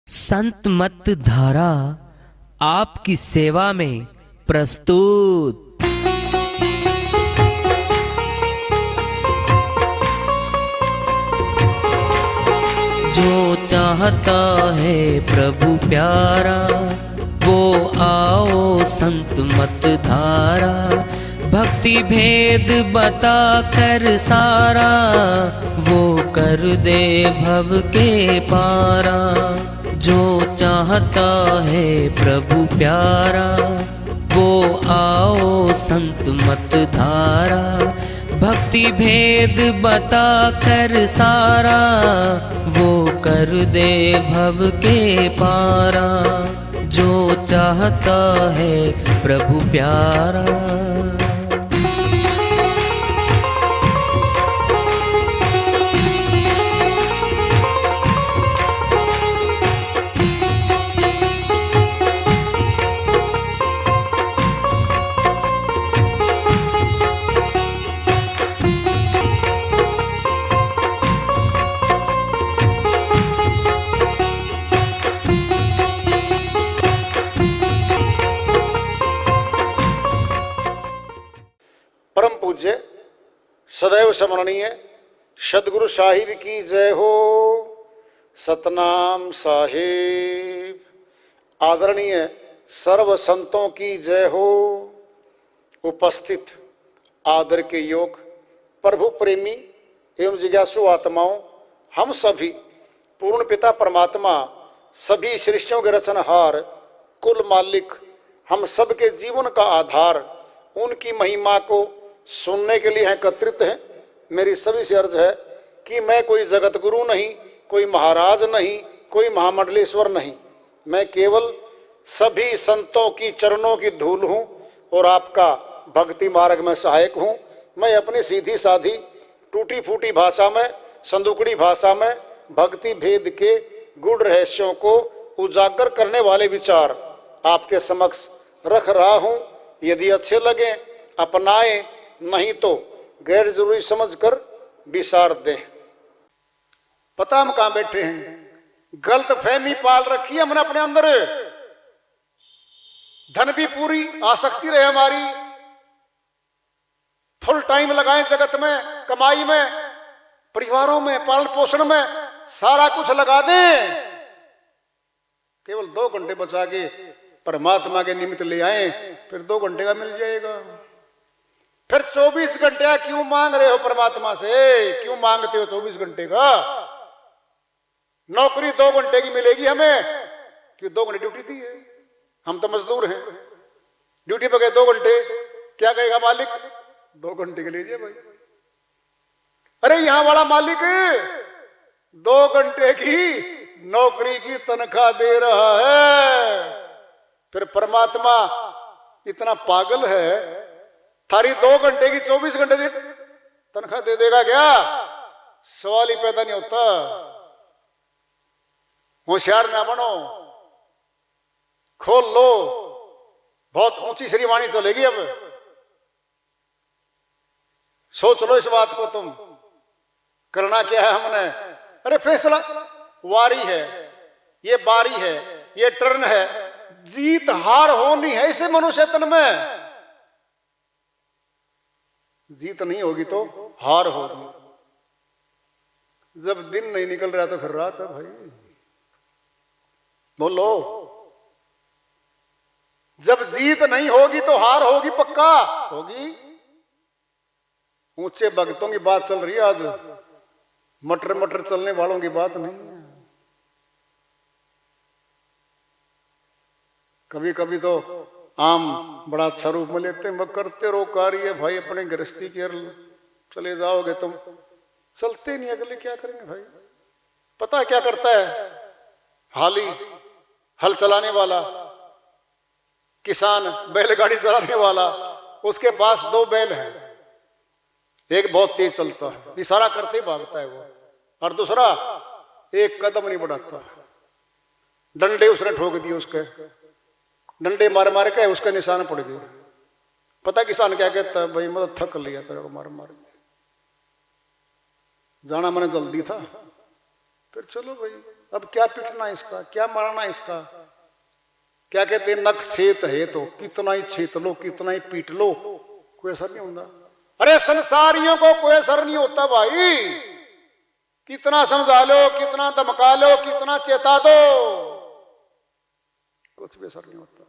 संत मत धारा आपकी सेवा में प्रस्तुत। जो चाहता है प्रभु प्यारा वो आओ संत मत धारा। भक्ति भेद बता कर सारा वो कर दे भव के पारा। जो चाहता है प्रभु प्यारा वो आओ संत मत धारा। भक्ति भेद बता कर सारा वो कर दे भव के पारा। जो चाहता है प्रभु प्यारा। परम पूज्य सदैव स्मरणीय सदगुरु साहिब की जय हो। सतनाम साहिब। आदरणीय सर्व संतों की जय हो। उपस्थित आदर के योग प्रभु प्रेमी एवं जिज्ञासु आत्माओं, हम सभी पूर्ण पिता परमात्मा सभी सृष्टियों के रचनहार कुल मालिक हम सबके जीवन का आधार उनकी महिमा को सुनने के लिए एकत्रित हैं। मेरी सभी से अर्ज है कि मैं कोई जगत गुरु नहीं, कोई महाराज नहीं, कोई महामंडलेश्वर नहीं। मैं केवल सभी संतों की चरणों की धूल हूँ और आपका भक्ति मार्ग में सहायक हूँ। मैं अपनी सीधी साधी टूटी फूटी भाषा में, संदुकड़ी भाषा में भक्ति भेद के गूढ़ रहस्यों को उजागर करने वाले विचार आपके समक्ष रख रहा हूँ। यदि अच्छे लगे अपनाएं, नहीं तो गैर जरूरी समझकर विसार दें। पता हम कहां बैठे हैं, गलत फहमी पाल रखी है हमने अपने अंदर। धन भी पूरी आसक्ति रहे हमारी, फुल टाइम लगाएं जगत में, कमाई में, परिवारों में, पालन पोषण में, सारा कुछ लगा दें। केवल 2 घंटे बचा के परमात्मा के निमित्त ले आए, फिर 2 घंटे का मिल जाएगा। फिर 24 घंटे का क्यों मांग रहे हो परमात्मा से? क्यों मांगते हो 24 घंटे का? नौकरी 2 घंटे की मिलेगी हमें, क्यों 2 घंटे ड्यूटी दी है। हम तो मजदूर हैं, ड्यूटी पे गए 2 घंटे, क्या कहेगा मालिक? 2 घंटे के लीजिए भाई। अरे यहां वाला मालिक 2 घंटे की नौकरी की तनख्वाह दे रहा है। फिर परमात्मा इतना पागल है, थारी 2 घंटे की 24 घंटे की तनख्वाह दे देगा क्या? सवाल ही पैदा नहीं होता। होशियार ना बनो, खोल लो, बहुत ऊंची श्रीवाणी चलेगी अब। सोच लो इस बात को, तुम करना क्या है हमने। अरे फैसला वारी है, ये बारी है, ये टर्न है, जीत हार होनी है इसे मनुष्य तन में। जीत नहीं होगी तो हार होगी। जब दिन नहीं निकल रहा तो फिर रात है भाई। बोलो, जब जीत नहीं होगी तो हार होगी, पक्का होगी। ऊंचे भक्तों की बात चल रही है आज, मटर मटर चलने वालों की बात नहीं है। कभी कभी तो आम बड़ा अच्छा रूप में लेते हैं, करते रो कार्य भाई अपने गृहस्थी की, चले जाओगे तुम, चलते नहीं, अगले क्या करेंगे भाई? पता है क्या करता है? हाली हल चलाने वाला किसान, बैलगाड़ी चलाने वाला, उसके पास 2 बैल हैं। एक बहुत तेज चलता है, इशारा करते ही भागता है वो, और दूसरा एक कदम नहीं बढ़ाता। डंडे उसने ठोक दिए, उसके डंडे मार मार के उसका निशान पड़ गया। पता किसान क्या कहता है? भाई मतलब थक लिया तेरे को मार मार के, जाना मैंने जल्दी था, फिर चलो भाई, अब क्या पीटना इसका, क्या मारना इसका। क्या कहते हैं, नख छेत है तो कितना ही छेत लो, कितना ही पीट लो, कोई असर नहीं होता। अरे संसारियों को कोई असर नहीं होता भाई, कितना समझा लो, कितना धमका लो, कितना चेता दो, कुछ भी असर नहीं होता,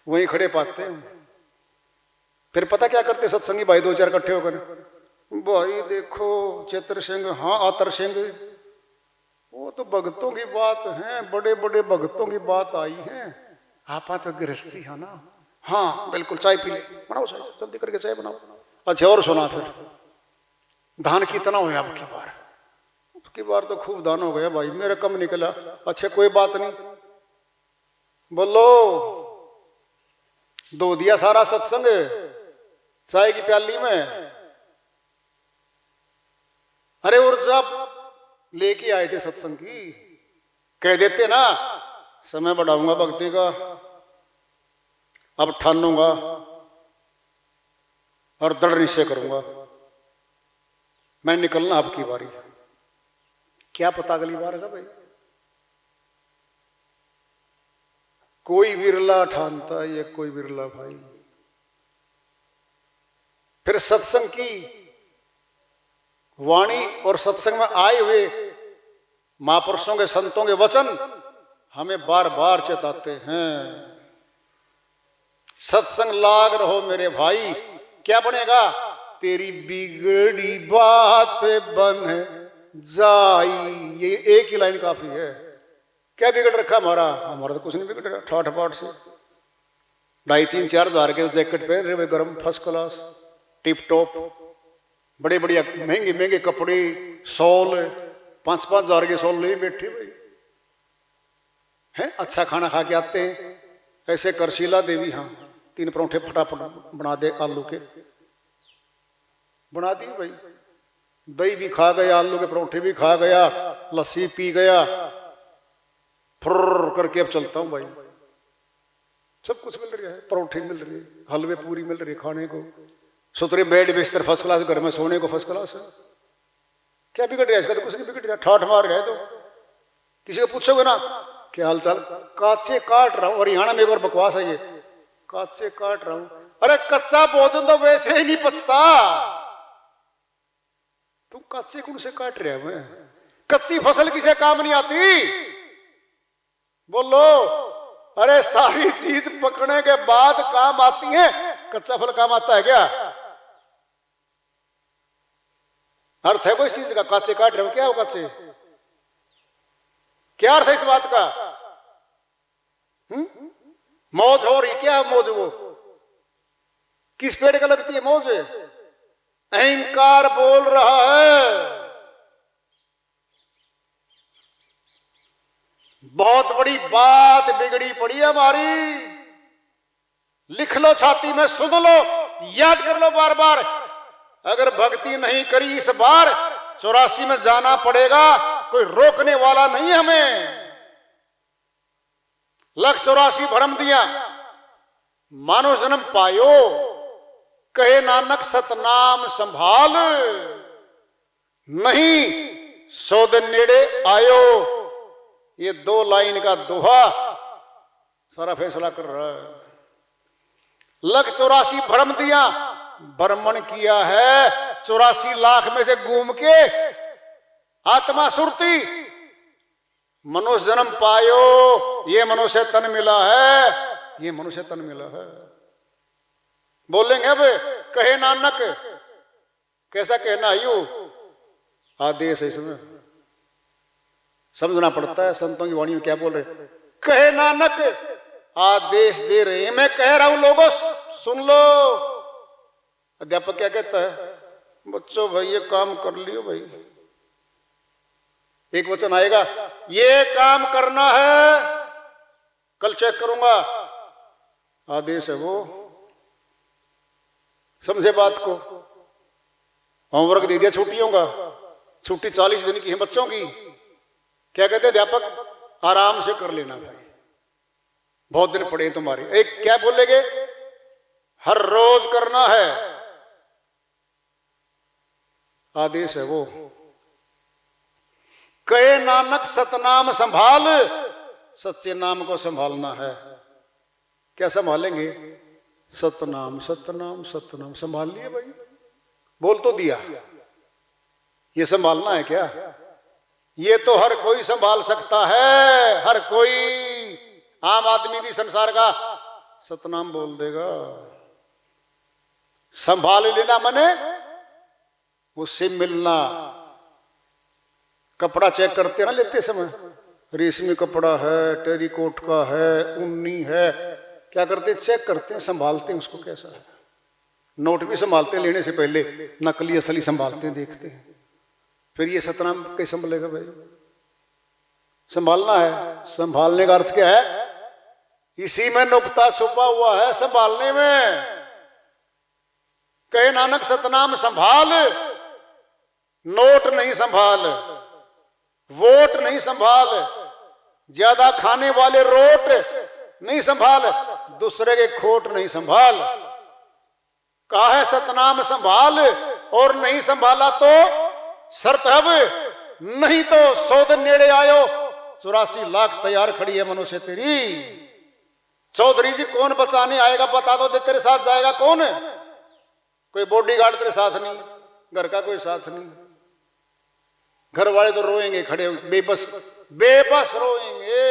वहीं खड़े पाते हैं। फिर पता क्या करते सत्संगी भाई, दो चार इकट्ठे होकर, भाई देखो चेतर सिंह, हाँ आतर सिंह, वो तो भगतों की बात है, बड़े बड़े भगतों की बात आई है, आपा तो गृहस्थी है ना। हाँ बिल्कुल, चाय पी ले, बनाओ चाय, जल्दी करके चाय बनाओ। अच्छा और सुना, फिर धान कितना हुआ आपकी बार? की बार तो खूब दान हो गया भाई, मेरा कम निकला। अच्छा कोई बात नहीं, बोलो दो दिया सारा सत्संग चाय की प्याली में। अरे ऊर्जा लेके आए थे सत्संग की, कह देते ना समय बढ़ाऊंगा भक्ति का, अब ठानूंगा और दृढ़ निश्चय करूंगा, मैं निकलना आपकी बारी। क्या पता अगली बार है भाई, कोई विरला ठानता है, ये कोई विरला भाई। फिर सत्संग की वाणी और सत्संग में आए हुए महापुरुषों के संतों के वचन हमें बार बार चेताते हैं, सत्संग लाग रहो मेरे भाई, क्या बनेगा? तेरी बिगड़ी बात बन जाई। ये एक ही लाइन काफी है। क्या बिगड़ रखा हमारा? हमारा तो कुछ नहीं बिगड़ रहा, ठाठ बाट से 2,500-3,4 हजार के जैकेट पहन रहे, गर्म फर्स्ट क्लास टिप टॉप, बड़े बढ़िया महंगे महंगे कपड़े, शॉल 5-5 हजार के शॉल ले बैठे भाई हैं, अच्छा खाना खा के आते हैं। ऐसे करशीला देवी, हाँ 3 परोठे फटाफट बना दे, आलू के बना दी भाई, दही भी खा गया, आलू के परोठे भी खा गया, लस्सी पी गया, फुर्र करके अब चलता हूं भाई। सब कुछ मिल रहा है, परोठे मिल रहे, हलवे पूरी मिल रही खाने को, सुतरे बेड बिस्तर फर्स्ट क्लास, घर में सोने को फर्स्ट क्लास है। क्या बिगड़ रहा है इसका? तो कुछ नहीं बिगड़ रहा, ठाठ मार रहा है। तो किसी को पूछोगे ना क्या हाल चाल, काचे काट रहा हूं। और हरियाणा में एक और बकवास है ये, काचे काट रहा हूं। अरे कच्चा भोजन तो वैसे ही नहीं पचता, तुम कच्चे कौन से काट रहे हो? कच्ची फसल किसे काम नहीं आती? बोलो। अरे सारी चीज पकने के बाद काम आती है, कच्चा फल काम आता है क्या? अर्थ है कोई चीज का? काचे काट रहे हो, क्या हो काचे? क्या अर्थ है इस बात का? मौज हो रही, क्या मौज? वो किस पेड़ का लगती है मौज? अहंकार बोल रहा है बहुत बड़ी बात बिगड़ी पड़ी है हमारी। लिख लो छाती में, सुन लो, याद कर लो बार बार। अगर भक्ति नहीं करी इस बार 84 में जाना पड़ेगा, कोई रोकने वाला नहीं हमें। 184 भरम दिया, मानो जन्म पायो, कहे नानक सतनाम संभाल, नहीं सो दिन नेड़े आयो। ये 2 लाइन का दोहा सारा फैसला कर रहा है। 184 भ्रम दिया, भ्रमण किया है 84 लाख में से घूम के, आत्मा सुरती, मनुष्य जन्म पायो, ये मनुष्य तन मिला है, ये मनुष्य तन मिला है। बोलेंगे अब कहे नानक, कैसा कहना है? यू आदेश है, इसमें समझना पड़ता है संतों की वाणी में क्या बोल रहे। कहे नानक, आदेश दे रहे हैं, मैं कह रहा हूं लोगों सुन लो। अध्यापक क्या कहता है? बच्चों भाई ये काम कर लियो भाई। एक वचन आएगा, ये काम करना है, कल चेक करूंगा, आदेश है वो। समझे बात को? होमवर्क दे दिया छुट्टियों का, छुट्टी 40 दिन की है बच्चों की। क्या कहते अध्यापक? आराम से कर लेना भाई, बहुत दिन पड़े तुम्हारे। एक क्या बोलेगे? हर रोज करना है, आदेश है वो। कहे नानक सतनाम संभाल, सच्चे नाम को संभालना है। क्या संभालेंगे? सतनाम सतनाम सतनाम संभाल लिए भाई, बोल तो दिया। ये संभालना है क्या? ये तो हर कोई संभाल सकता है, हर कोई। आम आदमी भी संसार का सतनाम बोल देगा। संभाल लेना माने उससे मिलना। कपड़ा चेक करते हैं ना लेते समय, रेशमी कपड़ा है, टेरिकोट का है, ऊनी है, क्या करते हैं? चेक करते हैं, संभालते हैं उसको कैसा है। नोट भी संभालते हैं लेने से पहले, नकली असली संभालते हैं, देखते हैं। फिर ये सतनाम कैसे संभलेगा भाई? संभालना है। संभालने का अर्थ क्या है? इसी में नुक्ता छुपा हुआ है, संभालने में। कहे नानक सतनाम संभाल, नोट नहीं संभाल, वोट नहीं संभाल, ज्यादा खाने वाले रोट नहीं संभाल, दूसरे के खोट नहीं संभाल। कहा है सतनाम संभाल, और नहीं संभाला तो शर्त अब, नहीं तो 100 दिन नेड़े आयो, 84 लाख तैयार खड़ी है मनुष्य तेरी। चौधरी जी कौन बचाने आएगा बता दो, दे तेरे साथ जाएगा कौन? कोई बॉडीगार्ड तेरे साथ नहीं, घर का कोई साथ नहीं। घर वाले तो रोएंगे खड़े, बेबस बेबस रोएंगे।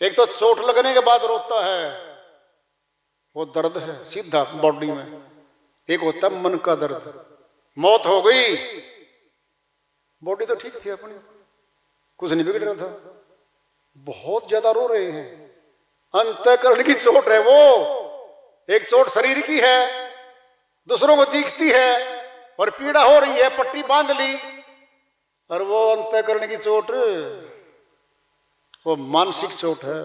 एक तो चोट लगने के बाद रोता है, वो दर्द है सीधा बॉडी में। एक होता है मन का दर्द, मौत हो गई, बॉडी तो ठीक थी अपनी, कुछ नहीं बिगड़ रहा था, बहुत ज्यादा रो रहे हैं। अंतःकरण की चोट है वो। एक चोट शरीर की है, दूसरों को दिखती है और पीड़ा हो रही है, पट्टी बांध ली, और वो अंतःकरण की चोट, वो मानसिक चोट है।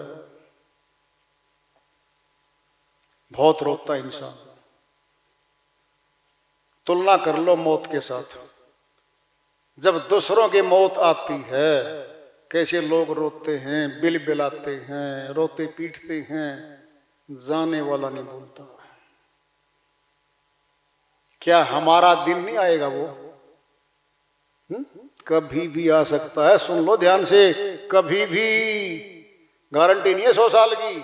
बहुत रोता है इंसान। तुलना कर लो मौत के साथ। जब दूसरों की मौत आती है, कैसे लोग रोते हैं, बिल बिलाते हैं, रोते पीटते हैं, जाने वाला नहीं बोलता। क्या हमारा दिन नहीं आएगा वो? कभी भी आ सकता है। सुन लो ध्यान से, कभी भी, गारंटी नहीं है 100 साल की,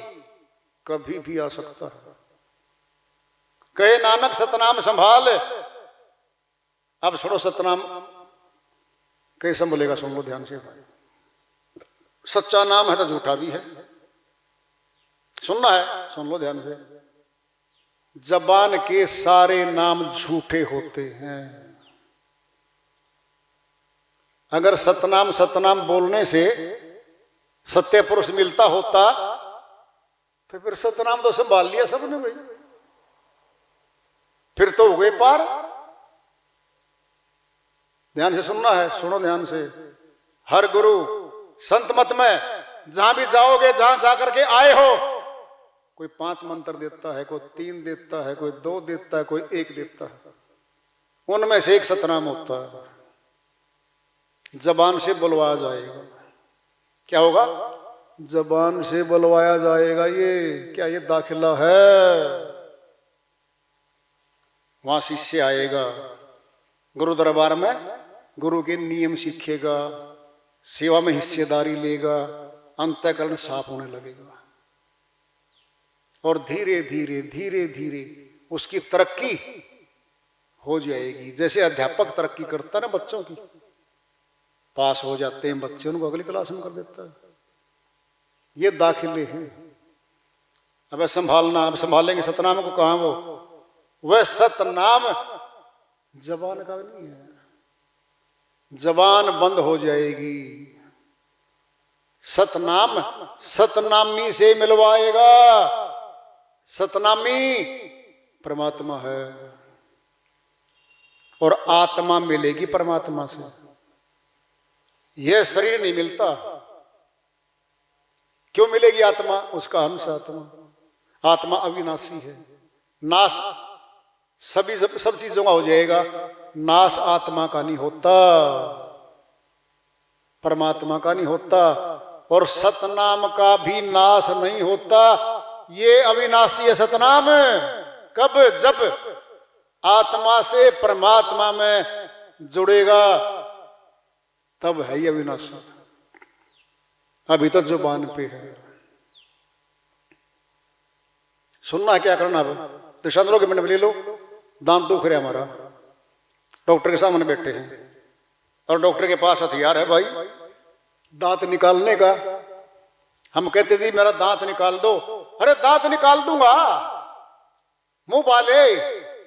कभी भी आ सकता है। कहे नानक सतनाम संभाल। अब छोड़ो सतनाम कैसे बोलेगा, सुन लो ध्यान से भाई। सच्चा नाम है तो झूठा भी है, सुनना है, सुन लो ध्यान से। जबान के सारे नाम झूठे होते हैं। अगर सतनाम सतनाम बोलने से सत्य पुरुष मिलता होता तो फिर सतनाम तो संभाल लिया सबने भाई, फिर तो हो गए पार। ध्यान से सुनना है, सुनो ध्यान से। हर गुरु संत मत में जहां भी जाओगे, जहां जाकर के आए हो, कोई 5 मंत्र देता है, कोई 3 देता है, कोई 2 देता है, कोई 1 देता है। उनमें से एक सतनाम होता है। जबान से बुलवाया जाएगा। क्या होगा? जबान से बुलवाया जाएगा। ये क्या, ये दाखिला है? वहां शिष्य आएगा, गुरु दरबार में गुरु के नियम सीखेगा, सेवा में हिस्सेदारी लेगा, अंतःकरण साफ होने लगेगा, और धीरे धीरे धीरे धीरे उसकी तरक्की हो जाएगी। जैसे अध्यापक तरक्की करता है ना बच्चों की, पास हो जाते हैं बच्चे, उनको अगली क्लास में कर देता है। ये दाखिले हैं। अब संभालना, अब संभालेंगे सतनाम को। कहां वह सतनाम जबान का नहीं है। जबान बंद हो जाएगी। सतनाम सतनामी से मिलवाएगा। सतनामी परमात्मा है, और आत्मा मिलेगी परमात्मा से। यह शरीर नहीं मिलता। क्यों मिलेगी आत्मा? उसका अंश आत्मा। आत्मा अविनाशी है। नाश सब चीजों का हो जाएगा, नाश आत्मा का नहीं होता, परमात्मा का नहीं होता। और सतनाम का भी नाश नहीं होता। ये अविनाशी है सतनाम। कब? जब आत्मा से परमात्मा में जुड़ेगा, तब है ये अविनाशी, अभी तक जुबान पे है। सुनना है क्या करना? अब दिशांतरों के मिनट ले लो। दांत दुख रहा हमारा, डॉक्टर के सामने बैठे हैं और डॉक्टर के पास हथियार है भाई दांत निकालने का। हम कहते जी मेरा दांत निकाल दो। अरे दांत निकाल दूंगा, मुंह बाले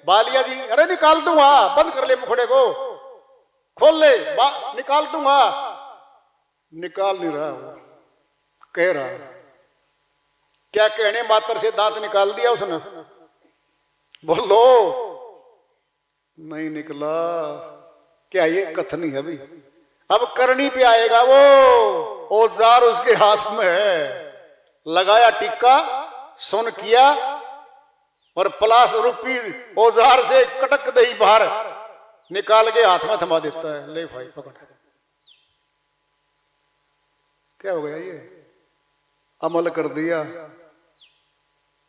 बालिया जी, अरे निकाल दूंगा, बंद कर ले मुखड़े को, खोल ले, निकाल दूंगा। निकाल नहीं रहा, वो कह रहा है। क्या कहने मात्र से दांत निकाल दिया उसने? बोलो, नहीं निकला। क्या ये कथनी है भाई? अब करनी पे आएगा वो। औजार उसके हाथ में है, लगाया टिक्का, सुन किया और प्लास रूपी औजार से कटक दही बाहर निकाल के हाथ में थमा देता है। ले भाई पकड़। क्या हो गया? ये अमल कर दिया।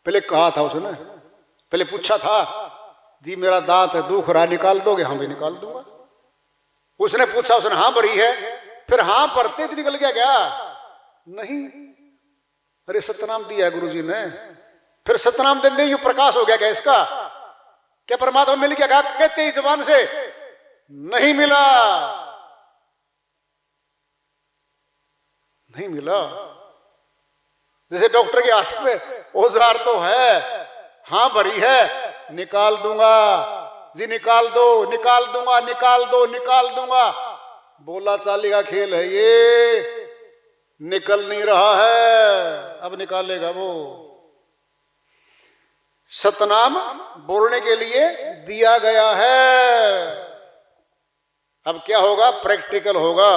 पहले कहा था उसने, पहले पूछा था जी मेरा दांत दुख रहा, निकाल दोगे? हाँ भी निकाल दूंगा। उसने पूछा, उसने हाँ भरी है, फिर हाँ भरते तो निकल गया क्या? नहीं। अरे सतनाम दिया है गुरुजी ने, फिर सतनाम देने यू प्रकाश हो गया क्या इसका? क्या परमात्मा मिल गया? कहते ही जबान से नहीं मिला, नहीं मिला। जैसे डॉक्टर के हाथ में औजार तो है, हां भरी है, निकाल दूंगा जी, निकाल दो, निकाल दूंगा, निकाल दो, निकाल दूंगा। बोला चाली का खेल है ये, निकल नहीं रहा है, अब निकालेगा वो। सतनाम बोलने के लिए दिया गया है। अब क्या होगा? प्रैक्टिकल होगा।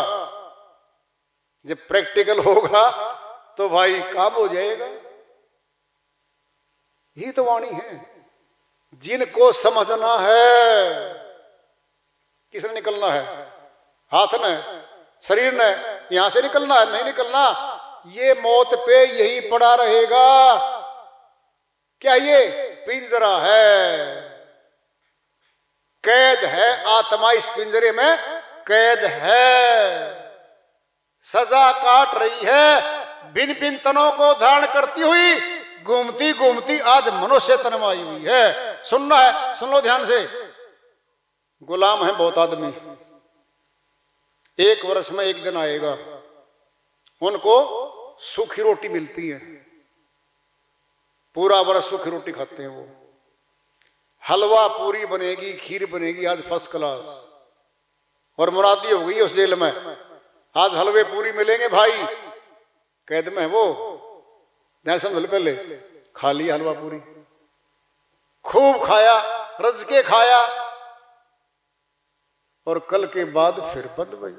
जब प्रैक्टिकल होगा तो भाई काम हो जाएगा। यही तो वाणी है। जिनको समझना है, किसने निकलना है? हाथ ने, शरीर ने, यहां से निकलना है? नहीं निकलना, ये मौत पे यही पड़ा रहेगा। क्या ये पिंजरा है, कैद है, आत्मा इस पिंजरे में कैद है, सजा काट रही है, भिन्न भिन्न तनों को धारण करती हुई घूमती घूमती आज मनुष्य तन में आई हुई है। सुनना है, सुन लो ध्यान से। गुलाम है बहुत आदमी, एक वर्ष में एक दिन आएगा, उनको सूखी रोटी मिलती है, पूरा वर्ष सूखी रोटी खाते हैं वो। हलवा पूरी बनेगी, खीर बनेगी आज फर्स्ट क्लास, और मुरादी हो गई उस जेल में, आज हलवे पूरी मिलेंगे भाई। कैद में है वो, ध्यान समझ लो। पहले खा लिया हलवा पूरी, खूब खाया, रज के खाया, और कल के बाद फिर बंद भाई,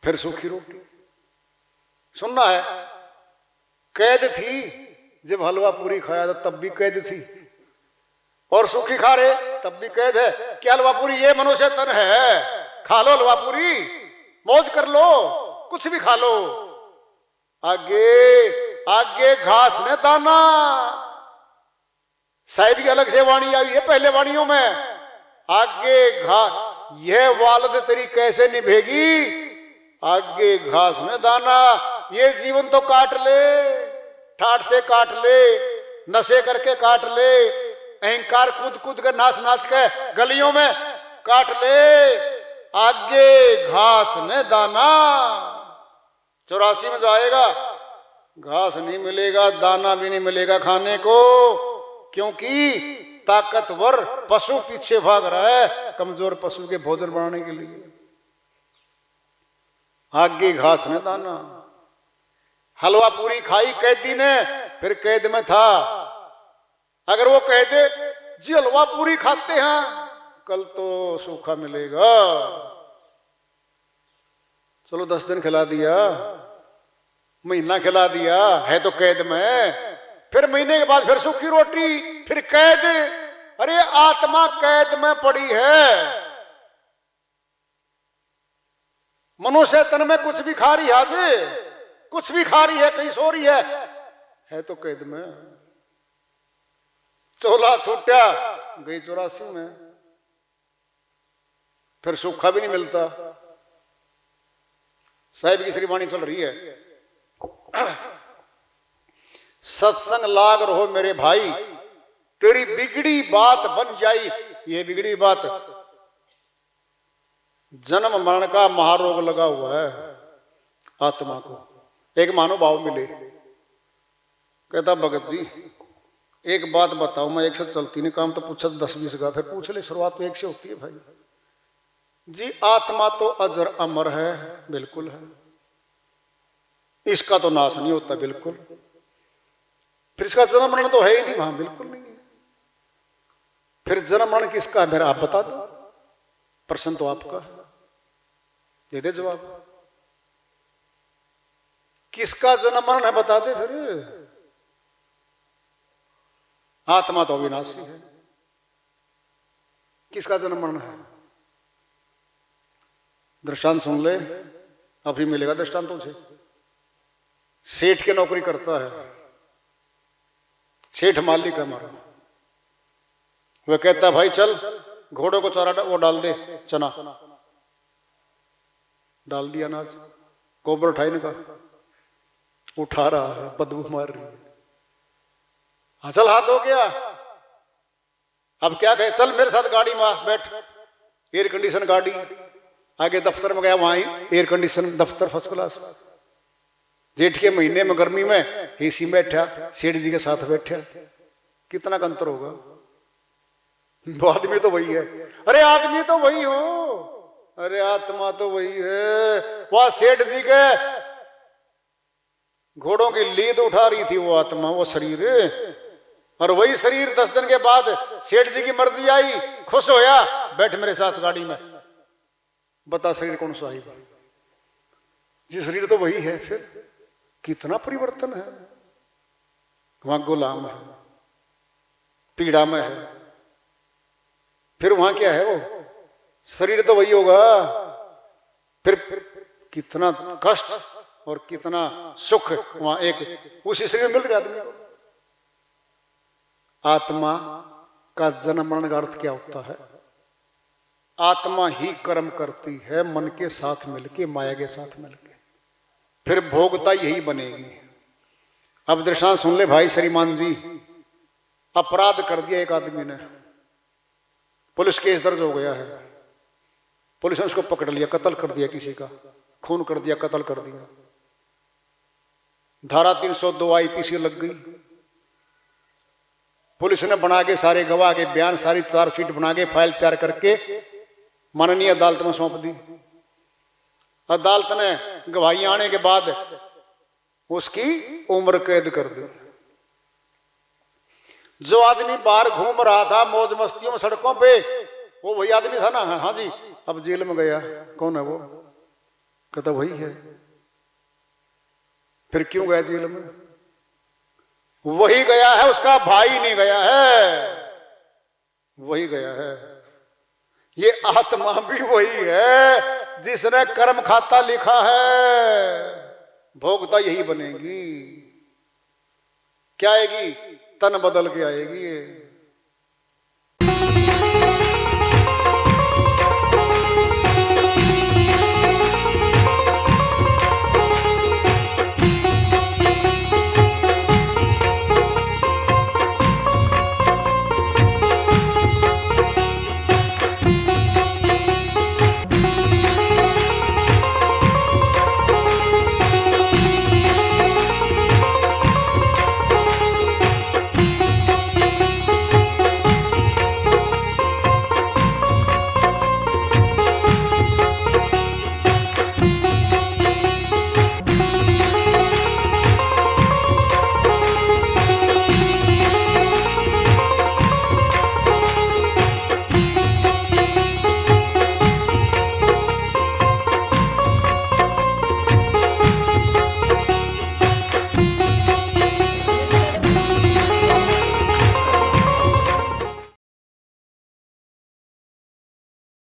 फिर सूखी रोटी। सुनना है, कैद थी जब हलवा पूरी खाया था, तब भी कैद थी, और सूखी खा रहे तब भी कैद है। क्या हलवा पूरी ये मनुष्य तन है? खा लो हलवा पूरी, मौज कर लो, कुछ भी खा लो। आगे आगे घास ने दाना। साहिब की अलग से वाणी आई है पहले वाणियों में। आगे घास, यह वालद तेरी कैसे निभेगी? आगे घास में दाना। ये जीवन तो काट ले, ठाठ से काट ले, नशे करके काट ले, अहंकार कूद कूद कर नाच नाच के गलियों में काट ले। आगे घास ने दाना। 84 में जाएगा, घास नहीं मिलेगा, दाना भी नहीं मिलेगा खाने को, क्योंकि ताकतवर पशु पीछे भाग रहा है कमजोर पशु के भोजन बनाने के लिए। आगे घास ने दाना। हलवा पूरी खाई कैदी ने, फिर कैद में था। अगर वो कह दे जी हलवा पूरी खाते हैं, कल तो सूखा मिलेगा, चलो 10 दिन खिला दिया, महीना खिला दिया, है तो कैद में, फिर महीने के बाद फिर सूखी रोटी, फिर कैद। अरे आत्मा कैद में पड़ी है। मनुष्य तन में कुछ भी खा रही है, आज कुछ भी खा रही है, कहीं सो रही है तो कैद में। चोला छूटा गई 84 में, फिर सूखा भी नहीं मिलता, साहिब की श्री वाणी चल रही है, सत्संग लाग रहो मेरे भाई, तेरी बिगड़ी बात बन जाई। ये बिगड़ी बात, जन्म मरण का महारोग लगा हुआ है आत्मा को। एक महानुभाव मिले, कहता भगत जी एक बात बताओ, मैं एक से चलती नहीं, काम तो पूछा 10-20 का, फिर पूछ ले, शुरुआत तो एक से होती है भाई जी। आत्मा तो अजर अमर है, बिल्कुल है, इसका तो नाश नहीं होता, बिल्कुल। फिर इसका जन्म मरण तो है ही नहीं, वहां बिल्कुल नहीं है। फिर जन्म मरण किसका है मेरा, आप बता दो, प्रश्न तो आपका है, दे दे जवाब। किसका जन्म मरण है बता दे फिर। आत्मा तो अविनाशी है, किसका जन्म मरण है? दृष्टांत सुन ले, अभी मिलेगा दृष्टांतों से। सेठ की नौकरी करता है, सेठ मालिक है हमारा, वह कहता है भाई चल घोड़ों को चारा वो डाल दे, चना डाल दिया, अनाज गोबर उठाने का, उठा रहा है, बदबू मार रही है, चल हाथ हो गया, अब क्या कहे, चल मेरे साथ गाड़ी में बैठ, एयर कंडीशन गाड़ी, आगे दफ्तर में गया, वहां एयर कंडीशन दफ्तर फर्स्ट क्लास। जेठ के महीने में गर्मी में एसी में बैठा, सेठ जी के साथ बैठा, कितना का अंतर होगा? वो आदमी तो वही है, अरे आदमी तो वही हो, अरे आत्मा तो वही है। वह सेठ जी के घोड़ों की लीद उठा रही थी वो आत्मा, वो शरीर, और वही शरीर 10 दिन के बाद सेठ जी की मर्जी आई, खुश होया, बैठ मेरे साथ गाड़ी में, बता शरीर कौन सा है? जी शरीर तो वही है। फिर कितना परिवर्तन है, वहां गुलाम है, पीड़ा में है, फिर वहां क्या है? वो शरीर तो वही होगा, फिर कितना कष्ट और कितना सुख वहां एक उसी शरीर में मिल रहा आदमी को। आत्मा का जन्म मरण का अर्थ क्या होता है? आत्मा ही कर्म करती है मन के साथ मिलके, माया के साथ मिलके, फिर भोगता यही बनेगी। अब दृष्टांत सुन ले भाई श्रीमान जी, अपराध कर दिया एक आदमी ने, पुलिस केस दर्ज हो गया है, पुलिस ने उसको पकड़ लिया, कत्ल कर दिया, किसी का खून कर दिया, कत्ल कर दिया, धारा 302 आईपीसी लग गई। पुलिस ने बना के सारे गवाह के बयान, सारी चार्जशीट बना के फाइल तैयार करके माननीय अदालत में सौंप दी। अदालत ने गवाही आने के बाद उसकी उम्र कैद कर दी। जो आदमी बाहर घूम रहा था मौज मस्तियों में सड़कों पे, वो वही आदमी था ना? हाँ जी। अब जेल में गया, कौन है वो? कहता वही है। फिर क्यों गया जेल में? वही गया है, उसका भाई नहीं गया है, वही गया है। ये आत्मा भी वही है जिसने कर्म खाता लिखा है, भोगता यही बनेगी। क्या आएगी? तन बदल के आएगी।